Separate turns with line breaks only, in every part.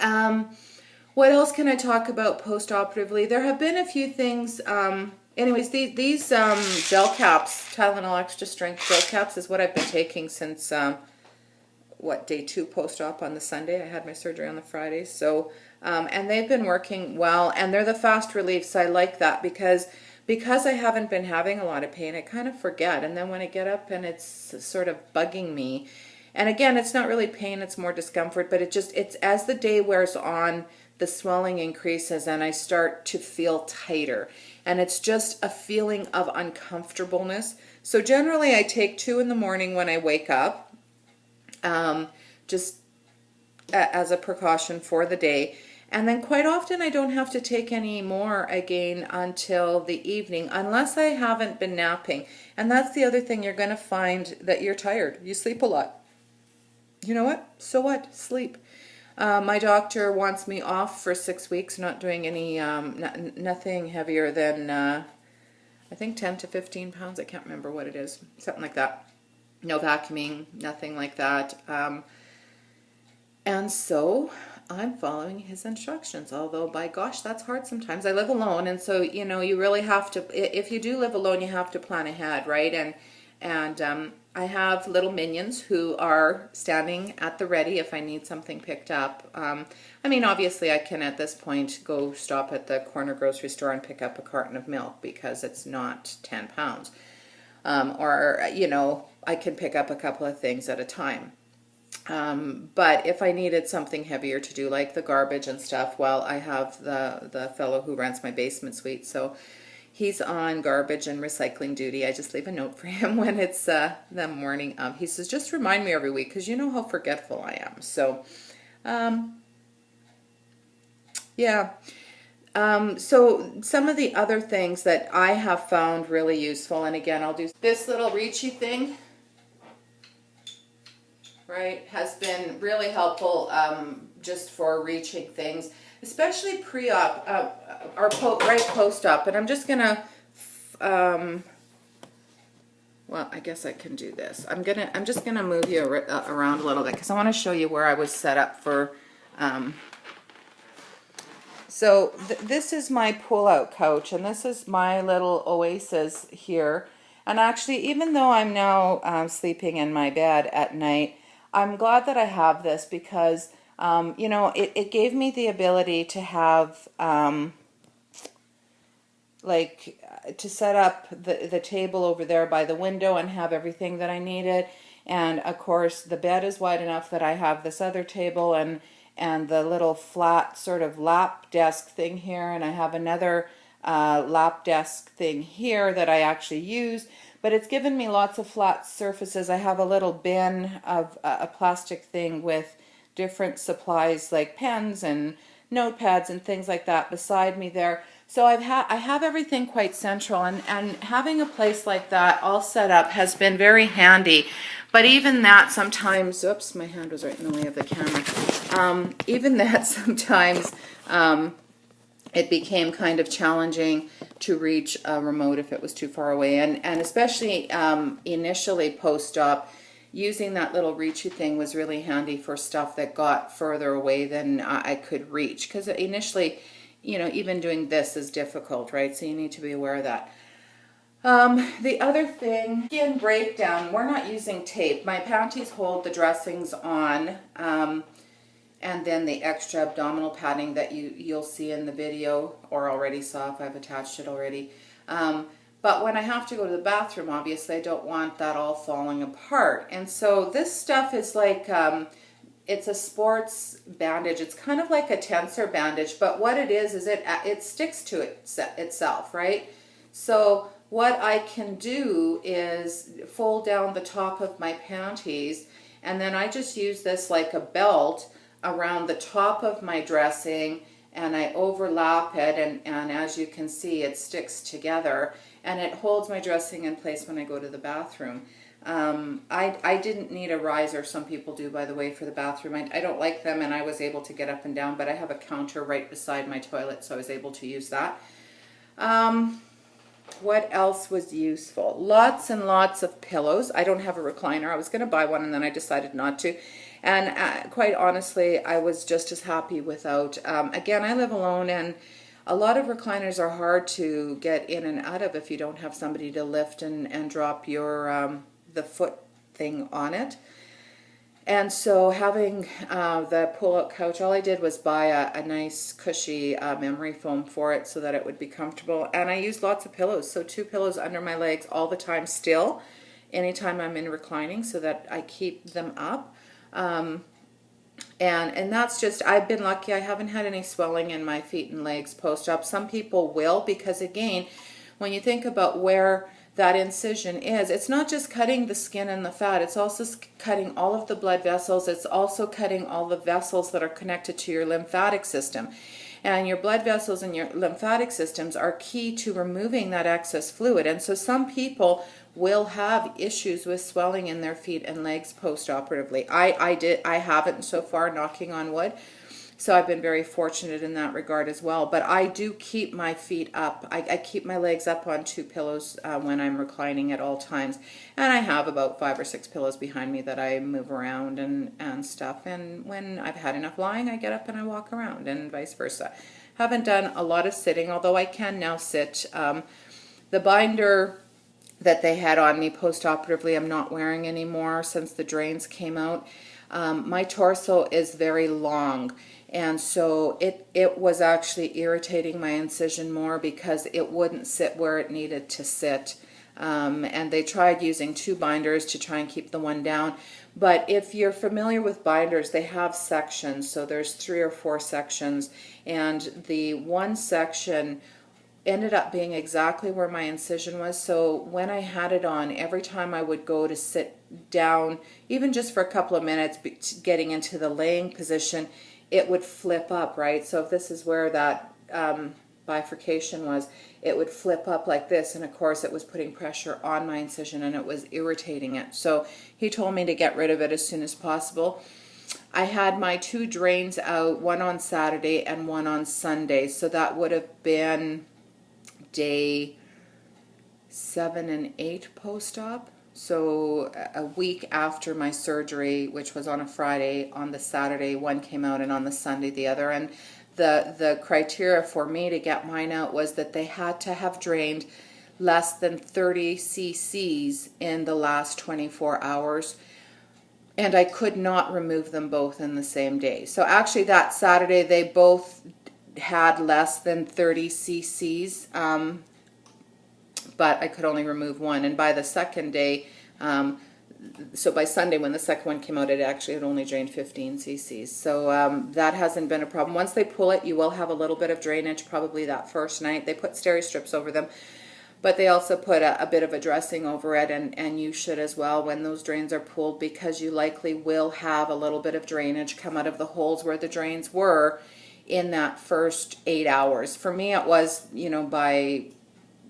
What else can I talk about post-operatively? There have been a few things. Anyways, these gel caps, Tylenol extra strength gel caps, is what I've been taking since day 2 post-op on the Sunday. I had my surgery on the Friday, so and they've been working well, and they're the fast relief. So I like that because I haven't been having a lot of pain. I kind of forget, and then when I get up and it's sort of bugging me, and again, it's not really pain; it's more discomfort. But it's as the day wears on, the swelling increases and I start to feel tighter, and it's just a feeling of uncomfortableness. So generally I take 2 in the morning when I wake up, just as a precaution for the day, and then quite often I don't have to take any more again until the evening, unless I haven't been napping. And that's the other thing, you're going to find that you're tired. You sleep a lot. You know what? So what? Sleep. My doctor wants me off for 6 weeks, not doing any, nothing heavier than, I think 10 to 15 pounds. I can't remember what it is. Something like that. No vacuuming, nothing like that. And so I'm following his instructions, although by gosh, that's hard sometimes. I live alone, and so, you know, you really have to, if you do live alone, you have to plan ahead, right? And I have little minions who are standing at the ready if I need something picked up. I mean, obviously I can at this point go stop at the corner grocery store and pick up a carton of milk because it's not 10 pounds. Or, you know, I can pick up a couple of things at a time. But if I needed something heavier to do, like the garbage and stuff, well, I have the fellow who rents my basement suite, so he's on garbage and recycling duty. I just leave a note for him when it's the morning of. He says, just remind me every week, because you know how forgetful I am. So, yeah. So some of the other things that I have found really useful, and again, I'll do this little reachy thing, right, has been really helpful just for reaching things, especially pre-op or right post-op. And I'm just gonna, well, I guess I can do this. I'm just gonna move you around a little bit because I want to show you where I was set up for. So this is my pull-out couch, and this is my little oasis here. And actually, even though I'm now sleeping in my bed at night, I'm glad that I have this because, you know, it gave me the ability to have, to set up the table over there by the window and have everything that I needed. And, of course, the bed is wide enough that I have this other table and the little flat sort of lap desk thing here. And I have another lap desk thing here that I actually use. But it's given me lots of flat surfaces. I have a little bin of a plastic thing with different supplies like pens and notepads and things like that beside me there. So I have everything quite central, and having a place like that all set up has been very handy. But even that sometimes, oops, my hand was right in the way of the camera. Even that sometimes it became kind of challenging to reach a remote if it was too far away. And especially initially post-op, using that little reachy thing was really handy for stuff that got further away than I could reach. Because initially, you know, even doing this is difficult, right? So you need to be aware of that. The other thing, skin breakdown, we're not using tape. My panties hold the dressings on. And then the extra abdominal padding that you'll see in the video, or already saw if I've attached it already. But when I have to go to the bathroom, obviously I don't want that all falling apart. And so this stuff is like, it's a sports bandage. It's kind of like a tensor bandage, but what it is it sticks to itself, right? So what I can do is fold down the top of my panties, and then I just use this like a belt around the top of my dressing, and I overlap it, and as you can see, it sticks together, and it holds my dressing in place when I go to the bathroom. I didn't need a riser. Some people do, by the way, for the bathroom. I don't like them, and I was able to get up and down, but I have a counter right beside my toilet, so I was able to use that. What else was useful? Lots and lots of pillows. I don't have a recliner. I was going to buy one, and then I decided not to. And quite honestly, I was just as happy without. Again, I live alone, and a lot of recliners are hard to get in and out of if you don't have somebody to lift and drop your the foot thing on it. And so having the pull-out couch, all I did was buy a nice cushy memory foam for it so that it would be comfortable. And I used lots of pillows, so 2 pillows under my legs all the time still, anytime I'm in reclining, so that I keep them up. And that's just, I've been lucky. I haven't had any swelling in my feet and legs post-op. Some people will, because again, when you think about where that incision is, it's not just cutting the skin and the fat, it's also cutting all of the blood vessels. It's also cutting all the vessels that are connected to your lymphatic system. And your blood vessels and your lymphatic systems are key to removing that excess fluid. And so some people will have issues with swelling in their feet and legs post-operatively. I haven't so far, knocking on wood. So I've been very fortunate in that regard as well. But I do keep my feet up. I keep my legs up on 2 pillows when I'm reclining at all times. And I have about 5 or 6 pillows behind me that I move around and stuff. And when I've had enough lying, I get up and I walk around, and vice versa. Haven't done a lot of sitting, although I can now sit. The binder that they had on me post-operatively I'm not wearing anymore since the drains came out. My torso is very long, and so it was actually irritating my incision more because it wouldn't sit where it needed to sit. And they tried using 2 binders to try and keep the one down. But if you're familiar with binders, they have sections. So there's 3 or 4 sections, and the one section ended up being exactly where my incision was. So when I had it on, every time I would go to sit down, even just for a couple of minutes, getting into the laying position, it would flip up, right? So if this is where that bifurcation was, it would flip up like this, and of course it was putting pressure on my incision and it was irritating it. So he told me to get rid of it as soon as possible. I had my 2 drains out, one on Saturday and one on Sunday, so that would have been day 7 and 8 post-op. So a week after my surgery, which was on a Friday, on the Saturday one came out, and on the Sunday the other. And the criteria for me to get mine out was that they had to have drained less than 30 cc's in the last 24 hours. And I could not remove them both in the same day. So actually that Saturday they both had less than 30 cc's, but I could only remove one. And by the second day, so by Sunday when the second one came out, it actually had only drained 15 cc's. So that hasn't been a problem. Once they pull it, you will have a little bit of drainage probably that first night. They put steri strips over them, but they also put a bit of a dressing over it, and you should as well when those drains are pulled, because you likely will have a little bit of drainage come out of the holes where the drains were in that first 8 hours. For me, it was, by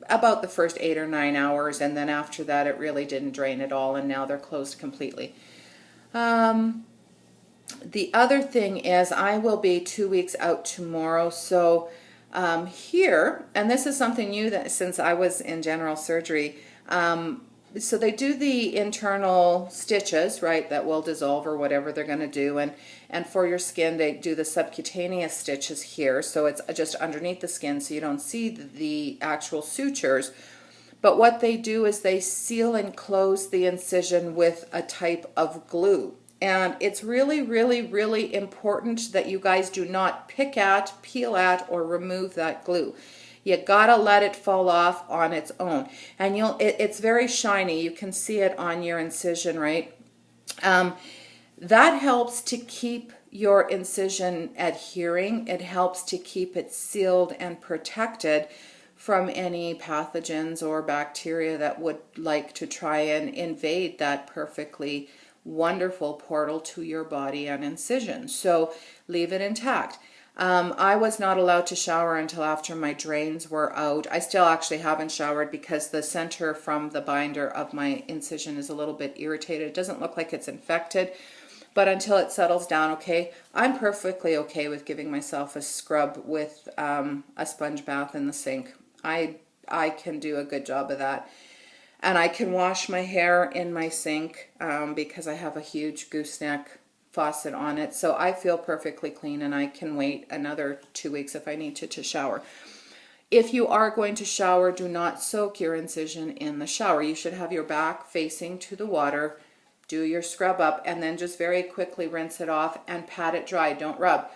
about the first 8 or 9 hours, and then after that it really didn't drain at all, and now they're closed completely. The other thing is I will be 2 weeks out tomorrow, so here, and this is something new that since I was in general surgery, so they do the internal stitches, right, that will dissolve or whatever they're going to do, and for your skin they do the subcutaneous stitches here, so it's just underneath the skin so you don't see the actual sutures. But what they do is they seal and close the incision with a type of glue. And it's really, really, really important that you guys do not pick at, peel at, or remove that glue. You gotta let it fall off on its own. And it's very shiny. You can see it on your incision, right? That helps to keep your incision adhering. It helps to keep it sealed and protected from any pathogens or bacteria that would like to try and invade that perfectly wonderful portal to your body and incision. So leave it intact. I was not allowed to shower until after my drains were out. I still actually haven't showered because the center from the binder of my incision is a little bit irritated. It doesn't look like it's infected, but until it settles down, okay, I'm perfectly okay with giving myself a scrub with a sponge bath in the sink. I can do a good job of that. And I can wash my hair in my sink because I have a huge gooseneck faucet on it. So I feel perfectly clean, and I can wait another 2 weeks if I need to shower. If you are going to shower, do not soak your incision in the shower. You should have your back facing to the water, do your scrub up, and then just very quickly rinse it off and pat it dry. Don't rub.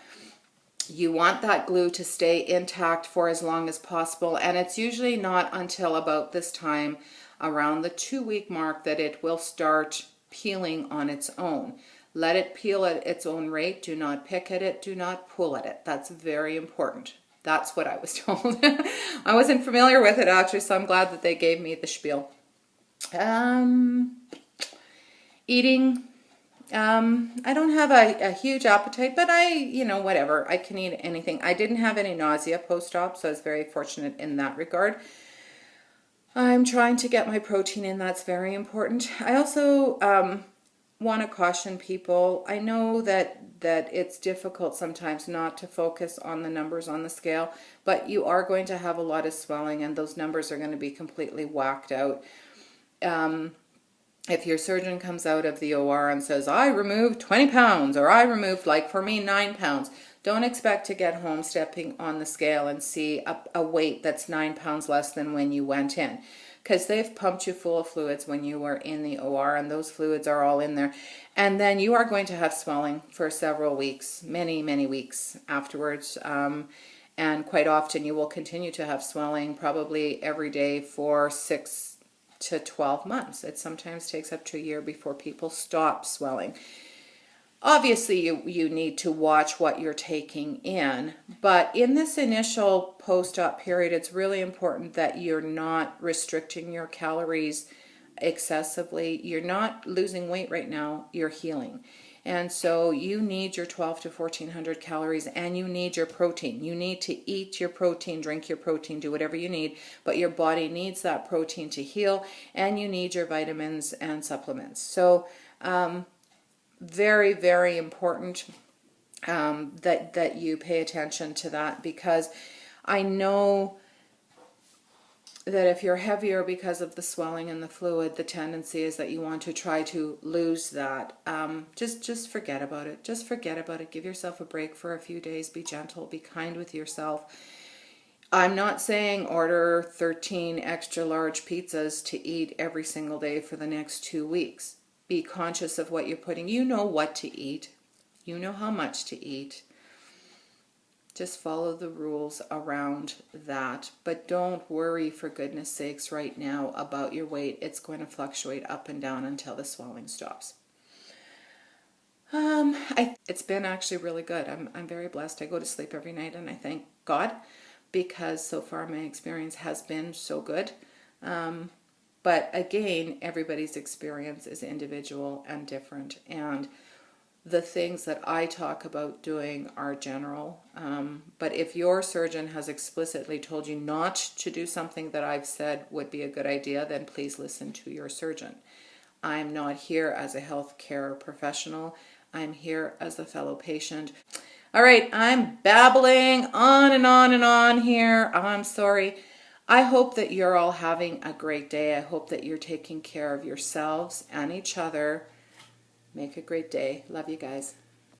You want that glue to stay intact for as long as possible, and it's usually not until about this time, around the 2-week mark, that it will start peeling on its own. Let it peel at its own rate. Do not pick at it. Do not pull at it. That's very important. That's what I was told. I wasn't familiar with it, actually, so I'm glad that they gave me the spiel. Eating. I don't have a huge appetite, but whatever. I can eat anything. I didn't have any nausea post-op, so I was very fortunate in that regard. I'm trying to get my protein in. That's very important. I also want to caution people. I know that it's difficult sometimes not to focus on the numbers on the scale, but you are going to have a lot of swelling, and those numbers are going to be completely whacked out. If your surgeon comes out of the OR and says, I removed 20 pounds, or I removed, like for me, 9 pounds, don't expect to get home stepping on the scale and see a weight that's 9 pounds less than when you went in. Because they've pumped you full of fluids when you were in the OR, and those fluids are all in there. And then you are going to have swelling for several weeks, many, many weeks afterwards. And quite often you will continue to have swelling probably every day for 6 to 12 months. It sometimes takes up to a year before people stop swelling. Obviously, you need to watch what you're taking in, but in this initial post-op period, it's really important that you're not restricting your calories excessively. You're not losing weight right now, you're healing. And so you need your 12 to 1400 calories, and you need your protein. You need to eat your protein, drink your protein, do whatever you need, but your body needs that protein to heal, and you need your vitamins and supplements. So very, very important that you pay attention to that, because I know that if you're heavier because of the swelling and the fluid, the tendency is that you want to try to lose that. Just forget about it. Just forget about it. Give yourself a break for a few days. Be gentle. Be kind with yourself. I'm not saying order 13 extra large pizzas to eat every single day for the next 2 weeks. Be conscious of what you're putting. You know what to eat. You know how much to eat. Just follow the rules around that. But don't worry, for goodness sakes, right now about your weight. It's going to fluctuate up and down until the swelling stops. It's been actually really good. I'm very blessed. I go to sleep every night and I thank God, because so far my experience has been so good. But again, everybody's experience is individual and different. And the things that I talk about doing are general, but if your surgeon has explicitly told you not to do something that I've said would be a good idea, then please listen to your surgeon. I'm not here as a healthcare professional. I'm here as a fellow patient. All right, I'm babbling on and on and on here. I'm sorry. I hope that you're all having a great day. I hope that you're taking care of yourselves and each other. Make a great day. Love you guys.